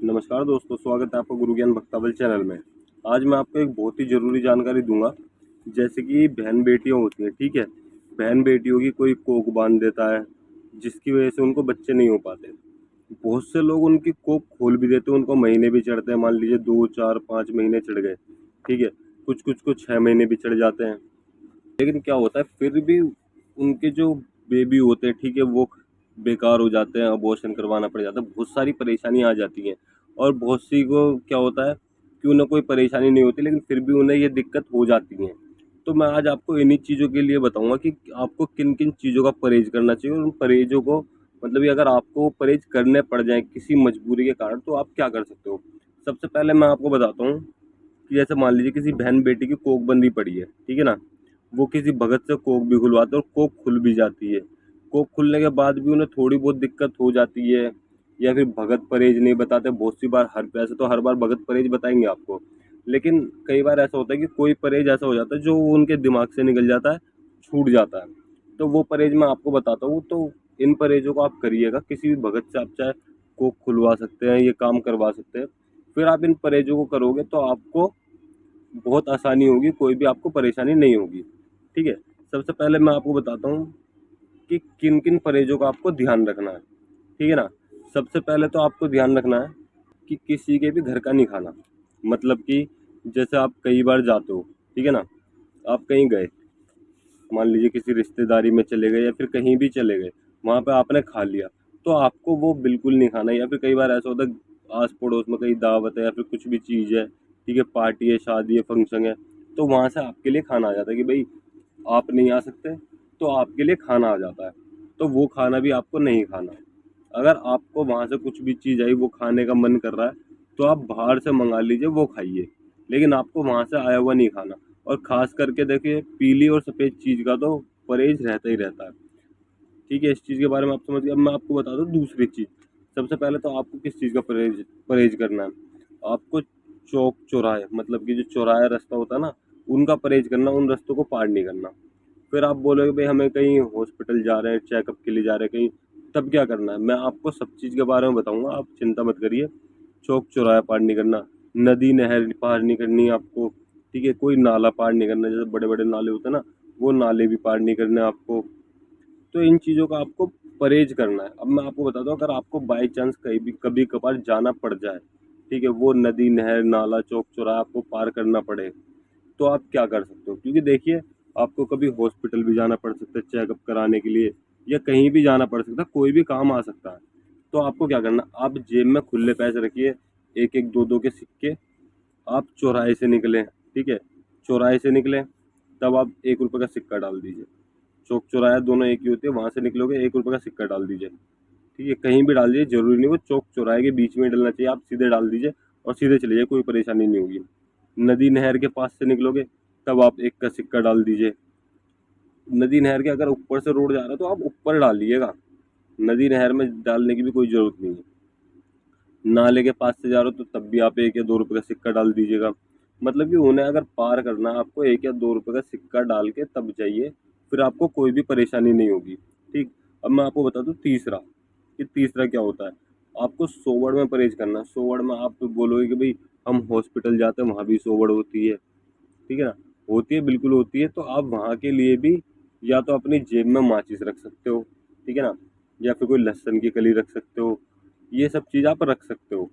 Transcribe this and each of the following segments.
नमस्कार दोस्तों, स्वागत है आपका गुरु ज्ञान भक्तावल चैनल में। आज मैं आपको एक बहुत ही ज़रूरी जानकारी दूंगा। जैसे कि बहन बेटियां होती हैं, ठीक है। बहन बेटियों की कोई कोख बांध देता है, जिसकी वजह से उनको बच्चे नहीं हो पाते। बहुत से लोग उनकी कोख खोल भी देते हैं, उनको महीने भी चढ़ते हैं। मान लीजिए 2 4 5 महीने चढ़ गए, ठीक है। कुछ कुछ को 6 महीने भी चढ़ जाते हैं। लेकिन क्या होता है, फिर भी उनके जो बेबी होते हैं, ठीक है, वो बेकार हो जाते हैं, अबॉर्शन करवाना पड़ जाता है, बहुत सारी परेशानियाँ आ जाती हैं। और बहुत सी को क्या होता है कि उन्हें कोई परेशानी नहीं होती, लेकिन फिर भी उन्हें ये दिक्कत हो जाती है। तो मैं आज आपको इन्हीं चीज़ों के लिए बताऊंगा कि आपको किन किन चीज़ों का परहेज करना चाहिए, और उन परहेजों को मतलब ये अगर आपको परहेज करने पड़ जाए किसी मजबूरी के कारण, तो आप क्या कर सकते हो। सबसे पहले मैं आपको बताता हूँ कि जैसे मान लीजिए किसी बहन बेटी की कोख बंदी पड़ी है, ठीक है ना। वो किसी भगत से कोख भी खुलवाते हैं और कोख खुल भी जाती है। कोख खुलने के बाद भी उन्हें थोड़ी बहुत दिक्कत हो जाती है, या फिर भगत परहेज नहीं बताते बहुत सी बार। हर पैसे तो हर बार भगत परहेज बताएंगे आपको, लेकिन कई बार ऐसा होता है कि कोई परहेज ऐसा हो जाता है जो उनके दिमाग से निकल जाता है, छूट जाता है। तो वो परहेज मैं आपको बताता हूँ। तो इन परहेजों को आप करिएगा। किसी भी भगत से आप चाहे कोख खुलवा सकते हैं, ये काम करवा सकते हैं। फिर आप इन परहेजों को करोगे तो आपको बहुत आसानी होगी, कोई भी आपको परेशानी नहीं होगी, ठीक है। सबसे पहले मैं आपको बताता हूँ कि किन किन परहेजों का आपको ध्यान रखना है, ठीक है ना। सबसे पहले तो आपको ध्यान रखना है कि किसी के भी घर का नहीं खाना। मतलब कि जैसे आप कई बार जाते हो, ठीक है ना, आप कहीं गए, मान लीजिए किसी रिश्तेदारी में चले गए या फिर कहीं भी चले गए, वहाँ पे आपने खा लिया, तो आपको वो बिल्कुल नहीं खाना है। या फिर कई बार ऐसा होता है आस पड़ोस में कहीं दावत है या फिर कुछ भी चीज़ है, ठीक है, पार्टी है, शादी है, फंक्शन है, तो वहाँ से आपके लिए खाना आ जाता है कि भाई आप नहीं आ सकते, तो आपके लिए खाना आ जाता है। तो वो खाना भी आपको नहीं खाना। अगर आपको वहाँ से कुछ भी चीज़ आई, वो खाने का मन कर रहा है, तो आप बाहर से मंगा लीजिए, वो खाइए, लेकिन आपको वहाँ से आया हुआ नहीं खाना। और ख़ास करके देखिए, पीली और सफ़ेद चीज़ का तो परहेज रहता ही रहता है, ठीक है। इस चीज़ के बारे में आप समझ गए। अब मैं आपको बता दूँ दूसरी चीज़। सबसे पहले तो आपको किस चीज़ का परहेज परहेज करना है। आपको चौक चौराहे, मतलब कि जो चौराहा रास्ता होता है ना, उनका परहेज करना, उन रास्तों को पार नहीं करना। फिर आप बोलोगे भाई हमें कहीं हॉस्पिटल जा रहे हैं, चेकअप के लिए जा रहे हैं कहीं, तब क्या करना है। मैं आपको सब चीज़ के बारे में बताऊंगा, आप चिंता मत करिए। चौक चौराहा पार नहीं करना, नदी नहर पार नहीं करनी है आपको, ठीक है। कोई नाला पार नहीं करना, जैसे बड़े बड़े नाले होते हैं ना, वो नाले भी पार नहीं करने आपको। तो इन चीज़ों का आपको परहेज करना है। अब मैं आपको बताता हूँ, अगर आपको बाई चांस कहीं भी कभी कभार जाना पड़ जाए, ठीक है, वो नदी नहर नाला चौक चौराहा आपको पार करना पड़े, तो आप क्या कर सकते हो। क्योंकि देखिए, आपको कभी हॉस्पिटल भी जाना पड़ सकता है चेकअप कराने के लिए, या कहीं भी जाना पड़ सकता है, कोई भी काम आ सकता है। तो आपको क्या करना, आप जेब में खुले पैसे रखिए, एक एक दो दो के सिक्के। आप चौराहे से निकले, ठीक है, चौराहे से निकले, तब आप 1 रुपये का सिक्का डाल दीजिए। चौक चौराहा दोनों एक ही होते हैं, वहाँ से निकलोगे 1 रुपये का सिक्का डाल दीजिए, ठीक है। कहीं भी डाल दीजिए, जरूरी नहीं वो चौक चौराहे के बीच में डलना चाहिए, आप सीधे डाल दीजिए और सीधे चले जाइए, कोई परेशानी नहीं होगी। नदी नहर के पास से निकलोगे, तब आप 1 का सिक्का डाल दीजिए। नदी नहर के अगर ऊपर से रोड जा रहा है तो आप ऊपर डालिएगा, नदी नहर में डालने की भी कोई ज़रूरत नहीं है। नाले के पास से जा रहे हो तो तब भी आप 1 या 2 रुपये का सिक्का डाल दीजिएगा। मतलब कि उन्हें अगर पार करना है, आपको 1 या 2 रुपये का सिक्का डाल के तब जाइए, फिर आपको कोई भी परेशानी नहीं होगी, ठीक। अब मैं आपको बता दूँ तीसरा, कि तीसरा क्या होता है। आपको सोवड़ में परहेज करना है। सोवड़ में आप बोलोगे कि भाई हम हॉस्पिटल जाते हैं, वहाँ भी सोवड़ होती है, ठीक है ना। होती है, बिल्कुल होती है। तो आप वहाँ के लिए भी या तो अपनी जेब में माचिस रख सकते हो, ठीक है ना, या फिर कोई लहसुन की कली रख सकते हो, ये सब चीज़ आप रख सकते हो।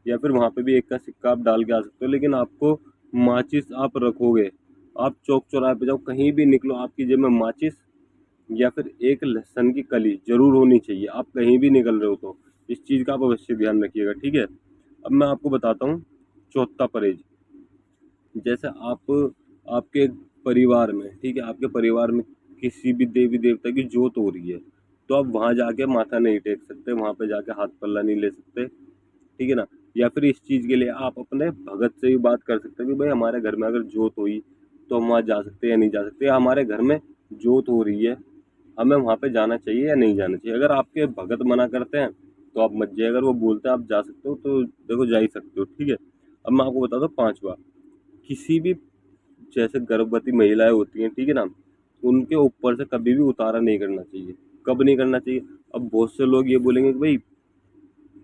या फिर वहाँ पे भी 1 का सिक्का आप डाल के आ सकते हो, लेकिन आपको माचिस आप रखोगे। आप चौक चौराहे पे जाओ, कहीं भी निकलो, आपकी जेब में माचिस या फिर एक लहसुन की कली जरूर होनी चाहिए, आप कहीं भी निकल रहे हो तो। इस चीज़ का आप अवश्य ध्यान रखिएगा, ठीक है। अब मैं आपको बताता हूँ चौथा परहेज। जैसे आप आपके परिवार में, ठीक है, आपके परिवार में किसी भी देवी देवता की जोत हो रही है, तो आप वहाँ जाके माथा नहीं टेक सकते, वहाँ पे जाके हाथ पल्ला नहीं ले सकते, ठीक है ना। या फिर इस चीज़ के लिए आप अपने भगत से भी बात कर सकते हैं कि भाई हमारे घर में अगर जोत हुई तो हम वहाँ जा सकते हैं या नहीं जा सकते, या हमारे घर में जोत हो रही है, हमें वहाँ पे जाना चाहिए या नहीं जाना चाहिए। अगर आपके भगत मना करते हैं तो आप मत जाइए, अगर वो बोलते हैं आप जा सकते हो तो देखो जा ही सकते हो, ठीक है। अब मैं आपको बताता हूँ पांचवा। किसी भी जैसे गर्भवती महिलाएं होती हैं, ठीक है ना, उनके ऊपर से कभी भी उतारा नहीं करना चाहिए। कब नहीं करना चाहिए। अब बहुत से लोग ये बोलेंगे कि भाई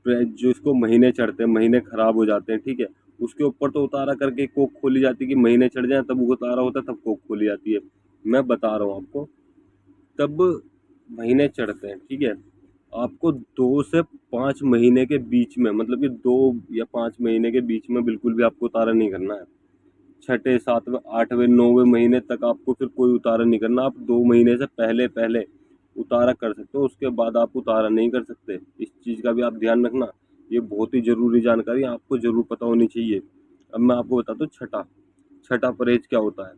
जो इसको महीने चढ़ते हैं, महीने ख़राब हो जाते हैं, ठीक है, उसके ऊपर तो उतारा करके कोक खोली जाती है कि महीने चढ़ जाएँ तब उतारा होता है, तब कोक खोली जाती है। मैं बता रहा हूँ आपको, तब महीने चढ़ते हैं, ठीक है। आपको 2 से 5 महीने के बीच में, मतलब कि 2 या 5 महीने के बीच में बिल्कुल भी आपको उतारा नहीं करना है। छठे, 7वें, 8वें, 9वें महीने तक आपको फिर कोई उतारा नहीं करना। आप 2 महीने से पहले उतारा कर सकते हो, उसके बाद आप उतारा नहीं कर सकते। इस चीज़ का भी आप ध्यान रखना। ये बहुत ही ज़रूरी जानकारी आपको ज़रूर पता होनी चाहिए। अब मैं आपको बताता हूँ छठा परहेज क्या होता है।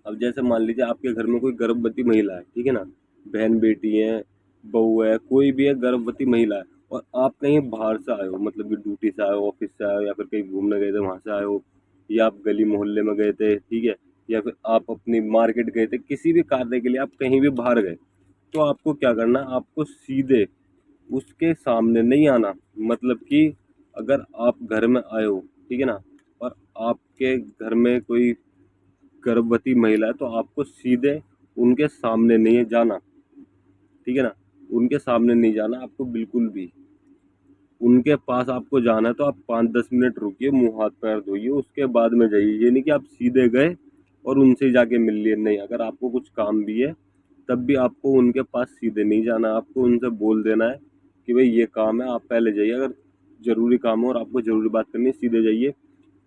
अब जैसे मान लीजिए आपके घर में कोई गर्भवती महिला है, ठीक है ना, बहन बेटी है, बहू है, कोई भी है, गर्भवती महिला है, और आप कहीं बाहर से आए हो, मतलब कि ड्यूटी से आए हो, ऑफिस से आए हो, या फिर कहीं घूमने गए थे वहाँ से आए हो, या आप गली मोहल्ले में गए थे, ठीक है, या फिर आप अपनी मार्केट गए थे, किसी भी कार्य के लिए आप कहीं भी बाहर गए, तो आपको क्या करना है, आपको सीधे उसके सामने नहीं आना। मतलब कि अगर आप घर में आए हो, ठीक है ना, और आपके घर में कोई गर्भवती महिला है, तो आपको सीधे उनके सामने नहीं जाना, ठीक है ना, उनके सामने नहीं जाना आपको बिल्कुल भी। उनके पास आपको जाना है तो आप 5-10 मिनट रुकिए, मुंह हाथ पैर धोइए, उसके बाद में जाइए। ये नहीं कि आप सीधे गए और उनसे जाके मिल लिए, नहीं। अगर आपको कुछ काम भी है तब भी आपको उनके पास सीधे नहीं जाना, आपको उनसे बोल देना है कि भाई ये काम है, आप पहले जाइए। अगर ज़रूरी काम हो और आपको ज़रूरी बात करनी है, सीधे जाइए,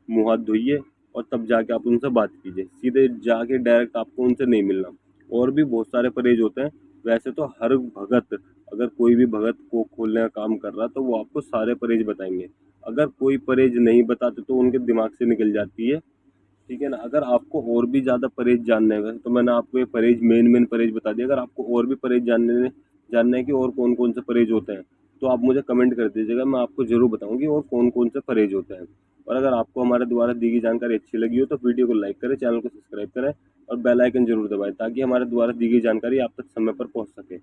मुँह हाथ धोइए, और तब जाके आप उनसे बात कीजिए। सीधे जाके डायरेक्ट आपको उनसे नहीं मिलना। और भी बहुत सारे परहेज होते हैं। वैसे तो हर भगत, अगर कोई भी भगत को खोलने का काम कर रहा है तो वो आपको सारे परहेज बताएंगे। अगर कोई परहेज नहीं बताते तो उनके दिमाग से निकल जाती है, ठीक है ना। अगर आपको और भी ज़्यादा परहेज जानने हैं तो मैंने आपको ये परहेज मेन परहेज बता दिया। अगर आपको और भी परहेज जानना है कि और कौन कौन से परहेज होते हैं, तो आप मुझे कमेंट कर दीजिएगा, मैं आपको ज़रूर बताऊंगी और कौन कौन से परहेज होते हैं। और अगर आपको हमारे द्वारा दी गई जानकारी अच्छी लगी हो तो वीडियो को लाइक करें, चैनल को सब्सक्राइब करें और बेल आइकन जरूर दबाएं, ताकि हमारे द्वारा दी गई जानकारी आप तक समय पर पहुंच सके।